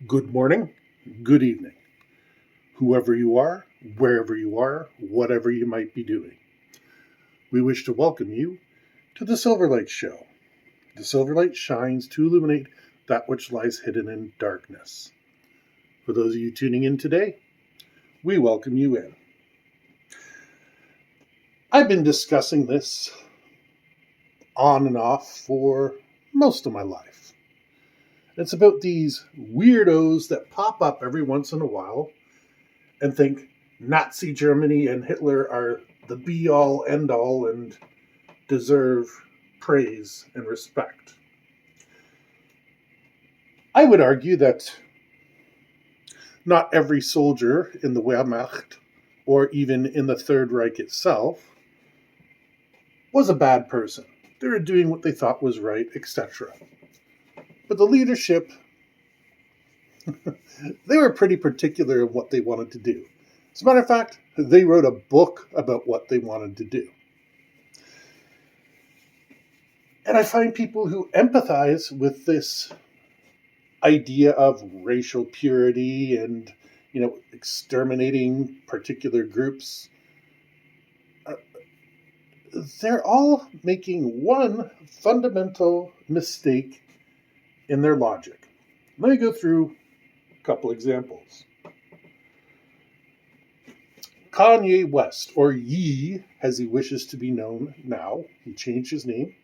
Good morning, good evening, whoever you are, wherever you are, whatever you might be doing. We wish to welcome you to the Silverlight Show. The Silverlight shines to illuminate that which lies hidden in darkness. For those of you tuning in today, we welcome you in. I've been discussing this on and off for most of my life. It's about these weirdos that pop up every once in a while and think Nazi Germany and Hitler are the be all end all and deserve praise and respect. I would argue that not every soldier in the Wehrmacht or even in the Third Reich itself was a bad person. They were doing what they thought was right, etc. But the leadership, they were pretty particular of what they wanted to do. As a matter of fact, they wrote a book about what they wanted to do. And I find people who empathize with this idea of racial purity and, exterminating particular groups, they're all making one fundamental mistake in their logic. Let me go through a couple examples. Kanye West, or Ye, as he wishes to be known now, he changed his name,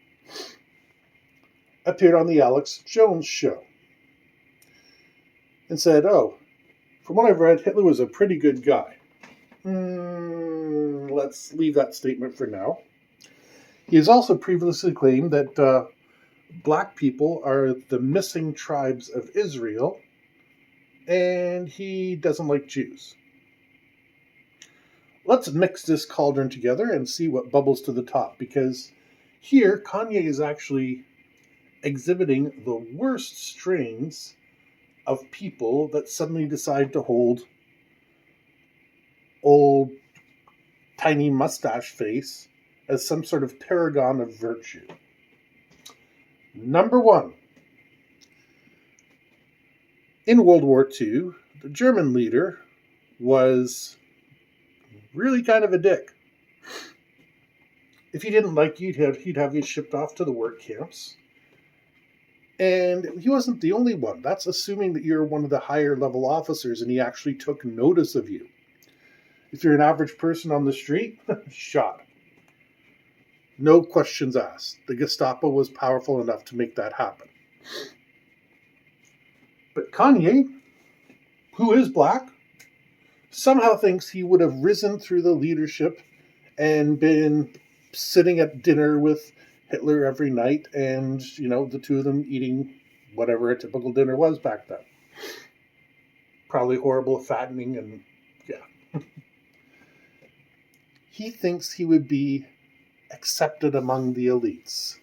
appeared on the Alex Jones show and said, from what I've read, Hitler was a pretty good guy. Let's leave that statement for now. He has also previously claimed that black people are the missing tribes of Israel, and he doesn't like Jews. Let's mix this cauldron together and see what bubbles to the top, because here Kanye is actually exhibiting the worst strains of people that suddenly decide to hold old tiny mustache face as some sort of paragon of virtue. Number one, in World War II, the German leader was really kind of a dick. If he didn't like you, he'd have you shipped off to the work camps. And he wasn't the only one. That's assuming that you're one of the higher level officers and he actually took notice of you. If you're an average person on the street, shot. No questions asked. The Gestapo was powerful enough to make that happen. But Kanye, who is black, somehow thinks he would have risen through the leadership and been sitting at dinner with Hitler every night and, the two of them eating whatever a typical dinner was back then. Probably horrible, fattening, and yeah. He thinks he would be accepted among the elites.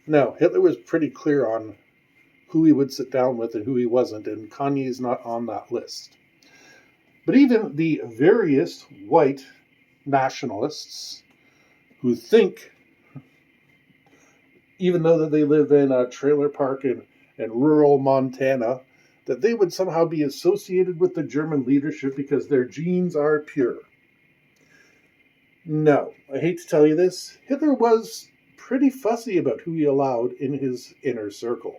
No, Hitler was pretty clear on who he would sit down with and who he wasn't, and Kanye is not on that list. But even the various white nationalists who think, even though that they live in a trailer park in rural Montana, that they would somehow be associated with the German leadership because their genes are pure. No, I hate to tell you this, Hitler was pretty fussy about who he allowed in his inner circle.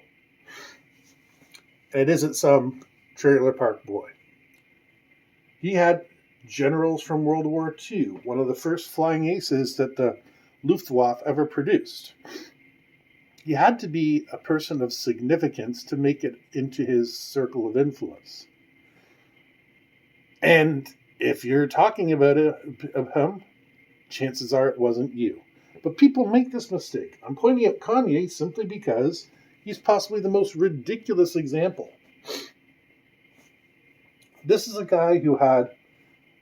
And it isn't some trailer park boy. He had generals from World War II, one of the first flying aces that the Luftwaffe ever produced. He had to be a person of significance to make it into his circle of influence. And if you're talking about him, chances are it wasn't you. But people make this mistake. I'm pointing out Kanye simply because he's possibly the most ridiculous example. This is a guy who had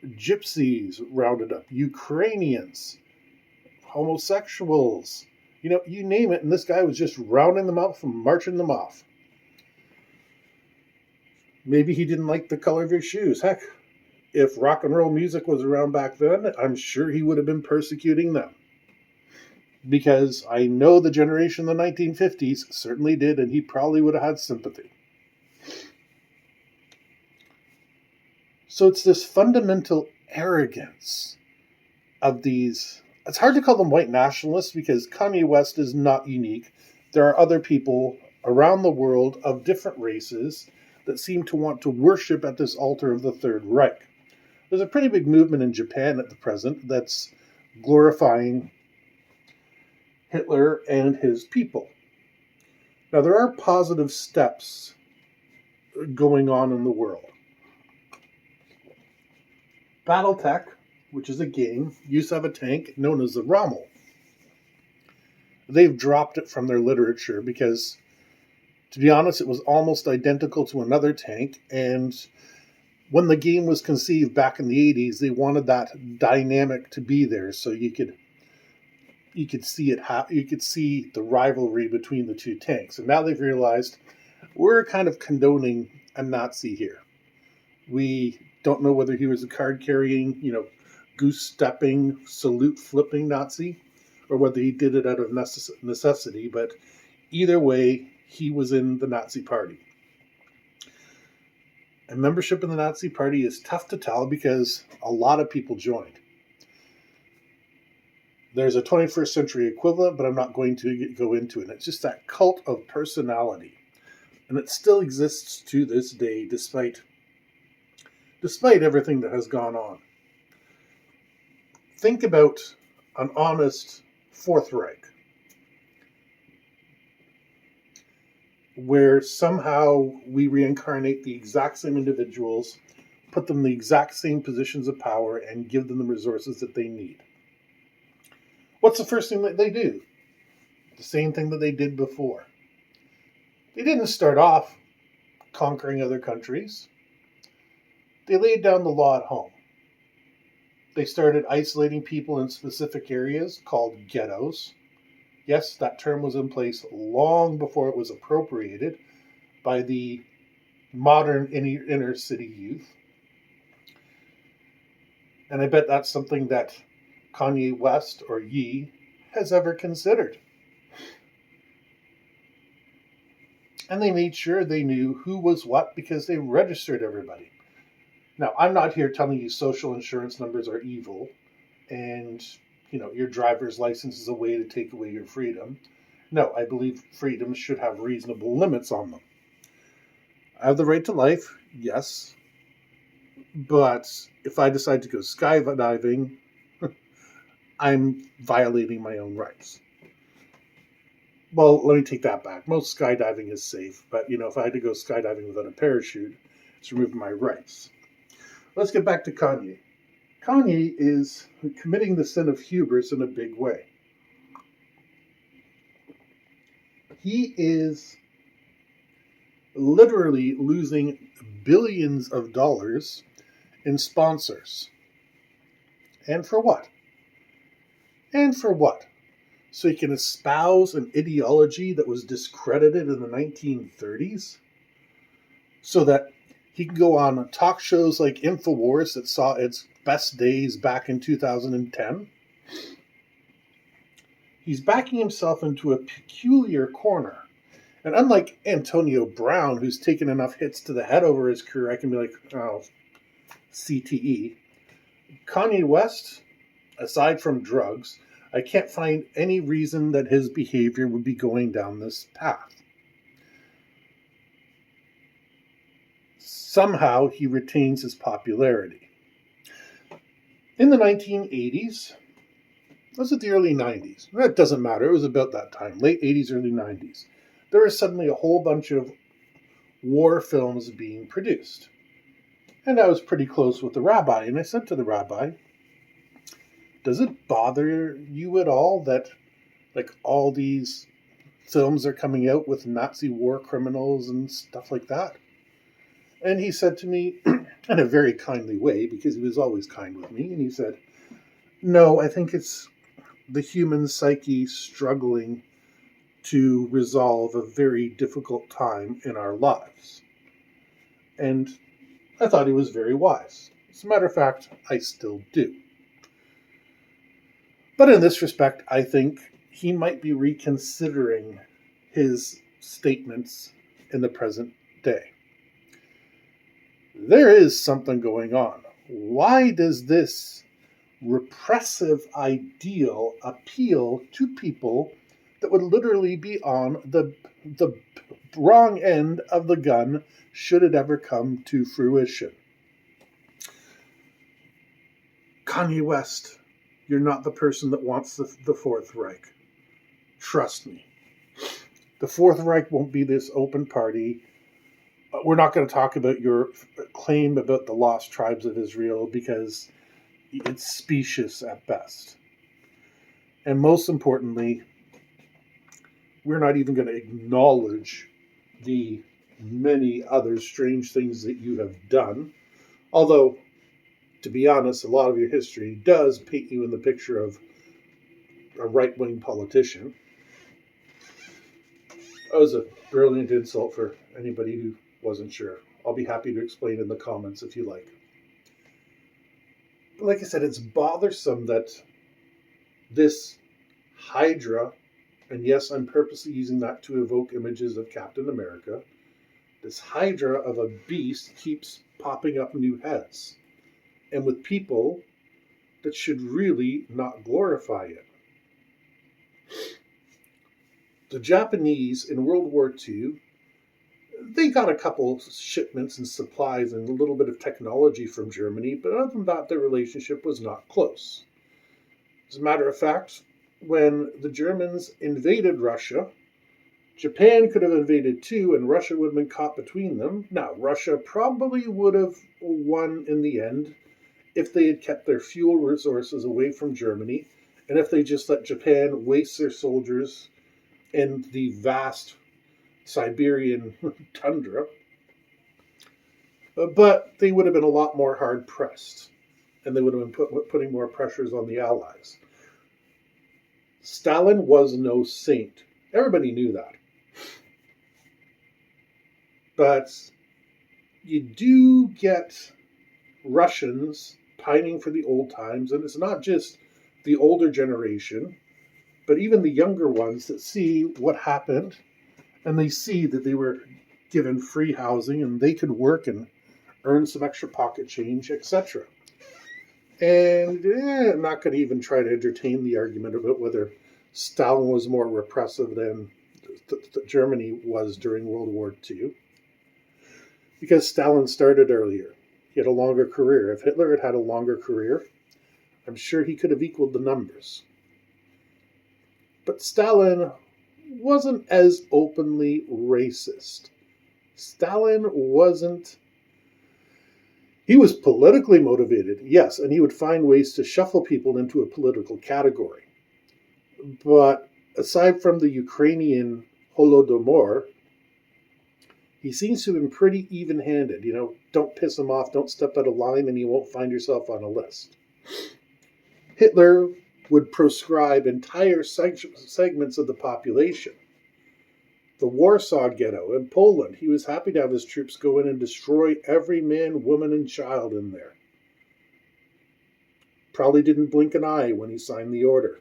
gypsies rounded up, Ukrainians, homosexuals, you name it, and this guy was just rounding them up and marching them off. Maybe he didn't like the color of your shoes. Heck, if rock and roll music was around back then, I'm sure he would have been persecuting them. Because I know the generation in the 1950s certainly did, and he probably would have had sympathy. So it's this fundamental arrogance of these. It's hard to call them white nationalists because Kanye West is not unique. There are other people around the world of different races that seem to want to worship at this altar of the Third Reich. There's a pretty big movement in Japan at the present that's glorifying Hitler and his people. Now, there are positive steps going on in the world. Battletech, which is a game, used to have a tank known as the Rommel. They've dropped it from their literature because, to be honest, it was almost identical to another tank, and when the game was conceived back in the 80s, they wanted that dynamic to be there so you could see it. You could see the rivalry between the two tanks. And now they've realized we're kind of condoning a Nazi here. We don't know whether he was a card-carrying, goose-stepping, salute-flipping Nazi, or whether he did it out of necessity. But either way, he was in the Nazi Party. And membership in the Nazi Party is tough to tell because a lot of people joined. There's a 21st century equivalent, but I'm not going to go into it. It's just that cult of personality. And it still exists to this day, despite everything that has gone on. Think about an honest Fourth Reich, where somehow we reincarnate the exact same individuals, put them in the exact same positions of power, and give them the resources that they need. What's the first thing that they do? The same thing that they did before. They didn't start off conquering other countries. They laid down the law at home. They started isolating people in specific areas called ghettos. Yes, that term was in place long before it was appropriated by the modern inner city youth. And I bet that's something that Kanye West, or Ye, has ever considered. And they made sure they knew who was what because they registered everybody. Now, I'm not here telling you social insurance numbers are evil and, your driver's license is a way to take away your freedom. No, I believe freedoms should have reasonable limits on them. I have the right to life, yes. But if I decide to go skydiving, I'm violating my own rights. Well, let me take that back. Most skydiving is safe, but if I had to go skydiving without a parachute, it's removing my rights. Let's get back to Kanye. Kanye is committing the sin of hubris in a big way. He is literally losing billions of dollars in sponsors. And for what? So he can espouse an ideology that was discredited in the 1930s? So that he can go on talk shows like InfoWars that saw its best days back in 2010? He's backing himself into a peculiar corner. And unlike Antonio Brown, who's taken enough hits to the head over his career, I can be like, oh, CTE. Kanye West, aside from drugs, I can't find any reason that his behavior would be going down this path. Somehow he retains his popularity. In the 1980s, was it the early 90s? That doesn't matter, it was about that time, late 80s, early 90s. There was suddenly a whole bunch of war films being produced. And I was pretty close with the rabbi, and I said to the rabbi, does it bother you at all that all these films are coming out with Nazi war criminals and stuff like that? And he said to me, in a very kindly way, because he was always kind with me, and he said, no, I think it's the human psyche struggling to resolve a very difficult time in our lives. And I thought he was very wise. As a matter of fact, I still do. But in this respect, I think he might be reconsidering his statements in the present day. there is something going on. Why does this repressive ideal appeal to people that would literally be on the wrong end of the gun should it ever come to fruition? Kanye West, you're not the person that wants the Fourth Reich. Trust me. The Fourth Reich won't be this open party. We're not going to talk about your claim about the lost tribes of Israel because it's specious at best. And most importantly, we're not even going to acknowledge the many other strange things that you have done. Although, to be honest, a lot of your history does paint you in the picture of a right-wing politician. That was a brilliant insult for anybody who wasn't sure. I'll be happy to explain in the comments if you like. But like I said, it's bothersome that this Hydra, and yes, I'm purposely using that to evoke images of Captain America, this Hydra of a beast keeps popping up new heads. And with people that should really not glorify it. The Japanese in World War II, they got a couple shipments and supplies and a little bit of technology from Germany, but other than that, their relationship was not close. As a matter of fact, when the Germans invaded Russia, Japan could have invaded too, and Russia would have been caught between them. Now, Russia probably would have won in the end if they had kept their fuel resources away from Germany, and if they just let Japan waste their soldiers in the vast Siberian tundra. But they would have been a lot more hard-pressed, and they would have been putting more pressures on the Allies. Stalin was no saint. Everybody knew that. But you do get Russians pining for the old times, and it's not just the older generation, but even the younger ones that see what happened, and they see that they were given free housing and they could work and earn some extra pocket change, etc. And I'm not going to even try to entertain the argument about whether Stalin was more repressive than Germany was during World War II, because Stalin started earlier. He had a longer career. If Hitler had had a longer career, I'm sure he could have equaled the numbers. But Stalin wasn't as openly racist. Stalin wasn't... He was politically motivated, yes, and he would find ways to shuffle people into a political category. But aside from the Ukrainian Holodomor, he seems to have been pretty even-handed. You know, don't piss him off, don't step out of line, and you won't find yourself on a list. Hitler would proscribe entire segments of the population. The Warsaw Ghetto in Poland, he was happy to have his troops go in and destroy every man, woman, and child in there. Probably didn't blink an eye when he signed the order.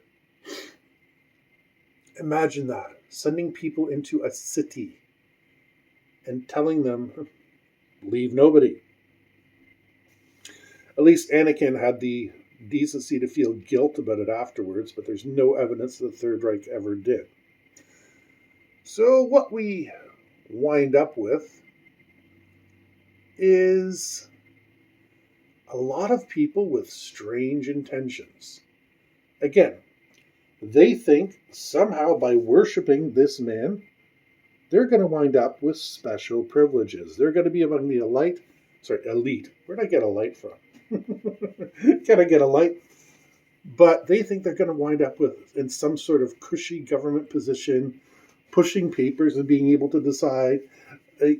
Imagine that, sending people into a city and telling them, leave nobody. At least Anakin had the decency to feel guilt about it afterwards, but there's no evidence the Third Reich ever did. So what we wind up with is a lot of people with strange intentions. Again, they think somehow by worshiping this man, they're going to wind up with special privileges. They're going to be among the elite. Where did I get a light from? Can I get a light? But they think they're going to wind up with in some sort of cushy government position, pushing papers and being able to decide,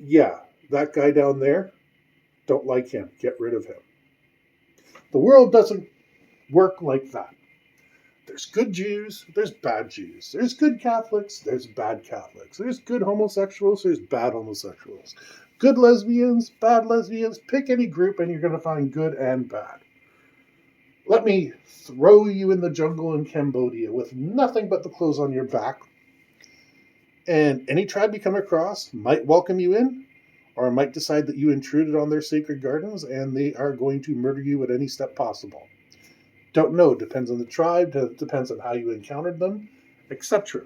yeah, that guy down there, don't like him, get rid of him. The world doesn't work like that. There's good Jews, there's bad Jews. There's good Catholics, there's bad Catholics. There's good homosexuals, there's bad homosexuals. Good lesbians, bad lesbians. Pick any group and you're going to find good and bad. Let me throw you in the jungle in Cambodia with nothing but the clothes on your back. And any tribe you come across might welcome you in, or might decide that you intruded on their sacred gardens and they are going to murder you at any step possible. Don't know, depends on the tribe, depends on how you encountered them, etc.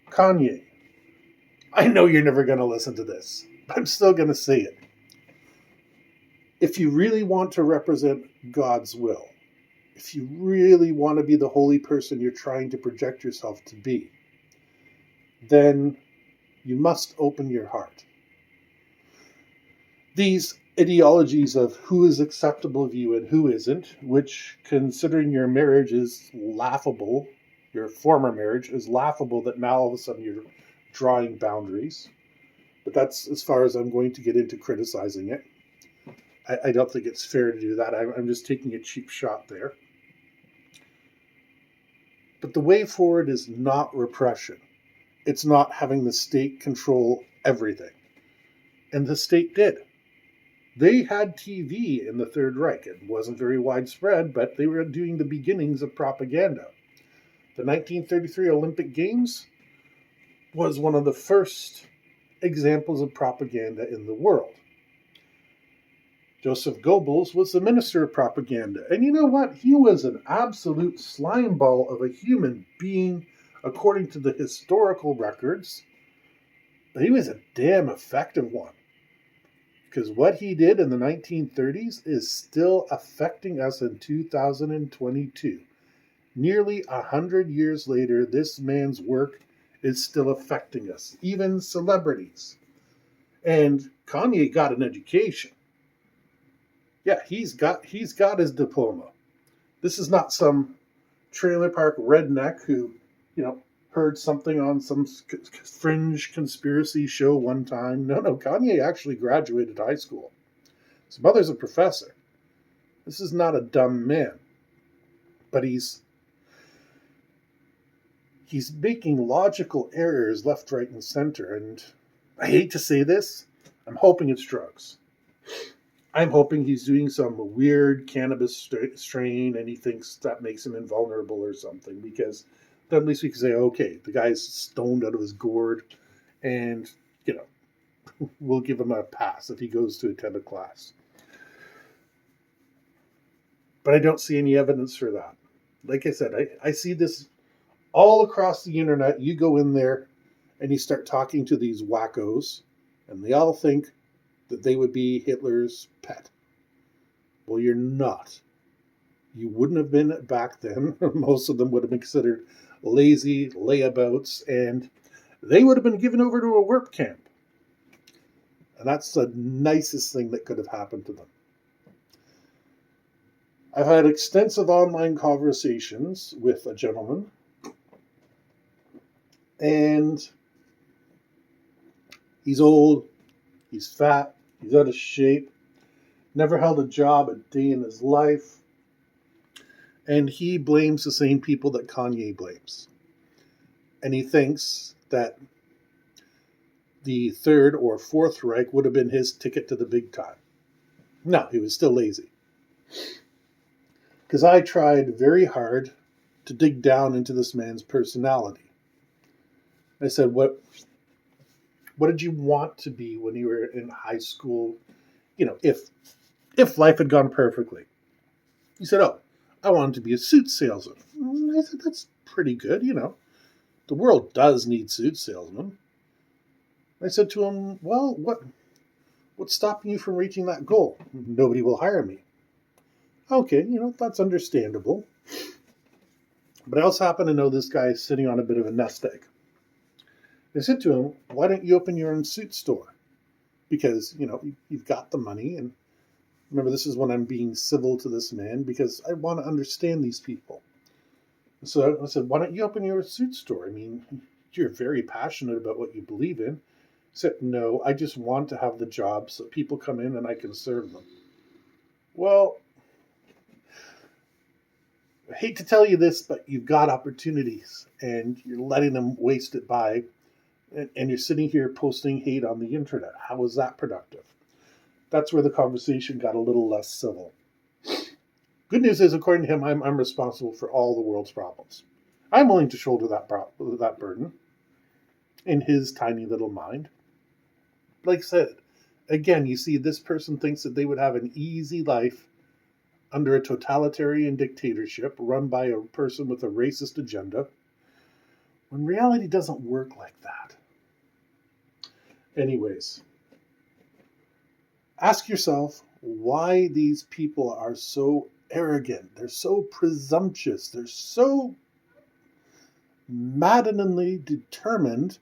Kanye. I know you're never going to listen to this, but I'm still going to say it. If you really want to represent God's will, if you really want to be the holy person you're trying to project yourself to be, then you must open your heart. These ideologies of who is acceptable to you and who isn't, which, considering your marriage is laughable, your former marriage is laughable that now all of a sudden you're drawing boundaries. But that's as far as I'm going to get into criticizing it. I don't think it's fair to do that. I'm just taking a cheap shot there. But the way forward is not repression. It's not having the state control everything. And the state did. They had TV in the Third Reich. It wasn't very widespread, but they were doing the beginnings of propaganda. The 1933 Olympic Games was one of the first examples of propaganda in the world. Joseph Goebbels was the minister of propaganda. And you know what? He was an absolute slimeball of a human being, according to the historical records. But he was a damn effective one. Because what he did in the 1930s is still affecting us in 2022. Nearly 100 years later, this man's work is still affecting us, even celebrities. And Kanye got an education. Yeah, he's got his diploma. This is not some trailer park redneck who, heard something on some fringe conspiracy show one time. No, Kanye actually graduated high school. His mother's a professor. This is not a dumb man. But he's making logical errors left, right, and center. And I hate to say this, I'm hoping it's drugs. I'm hoping he's doing some weird cannabis strain and he thinks that makes him invulnerable or something, because then at least we can say, okay, the guy's stoned out of his gourd and, we'll give him a pass if he goes to attend a class. But I don't see any evidence for that. Like I said, I see this all across the internet. You go in there and you start talking to these wackos and they all think that they would be Hitler's pet. Well, you're not. You wouldn't have been back then. Most of them would have been considered lazy layabouts, and they would have been given over to a work camp. And that's the nicest thing that could have happened to them. I've had extensive online conversations with a gentleman, and he's old, he's fat, he's out of shape, never held a job a day in his life, and he blames the same people that Kanye blames. And he thinks that the Third or Fourth Reich would have been his ticket to the big time. No, he was still lazy. Because I tried very hard to dig down into this man's personality. I said, what did you want to be when you were in high school? If life had gone perfectly. He said, I wanted to be a suit salesman. And I said, that's pretty good, The world does need suit salesmen. I said to him, well, what's stopping you from reaching that goal? Nobody will hire me. Okay, that's understandable. But I also happen to know this guy is sitting on a bit of a nest egg. I said to him, why don't you open your own suit store? Because, you've got the money. And remember, this is when I'm being civil to this man, because I want to understand these people. So I said, why don't you open your suit store? I mean, you're very passionate about what you believe in. He said, no, I just want to have the job so people come in and I can serve them. Well, I hate to tell you this, but you've got opportunities and you're letting them waste it by, and you're sitting here posting hate on the internet. How is that productive? That's where the conversation got a little less civil. Good news is, according to him, I'm responsible for all the world's problems. I'm willing to shoulder that burden. in his tiny little mind. Like I said, again, you see, this person thinks that they would have an easy life under a totalitarian dictatorship run by a person with a racist agenda, when reality doesn't work like that. Anyways, ask yourself why these people are so arrogant, they're so presumptuous, they're so maddeningly determined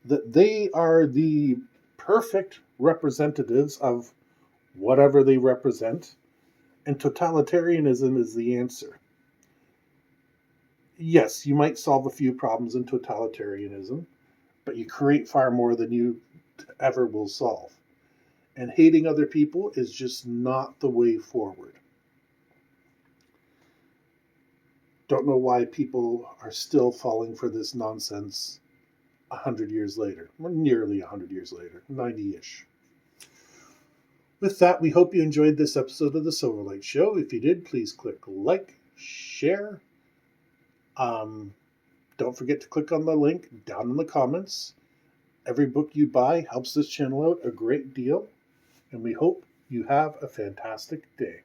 that they are the perfect representatives of whatever they represent, and totalitarianism is the answer. Yes, you might solve a few problems in totalitarianism, but you create far more than you ever will solve. And hating other people is just not the way forward. Don't know why people are still falling for this nonsense 100 years later, or nearly 100 years later, 90-ish. With that, we hope you enjoyed this episode of the Silverlight Show. If you did, please click like, share. Don't forget to click on the link down in the comments. Every book you buy helps this channel out a great deal, and we hope you have a fantastic day.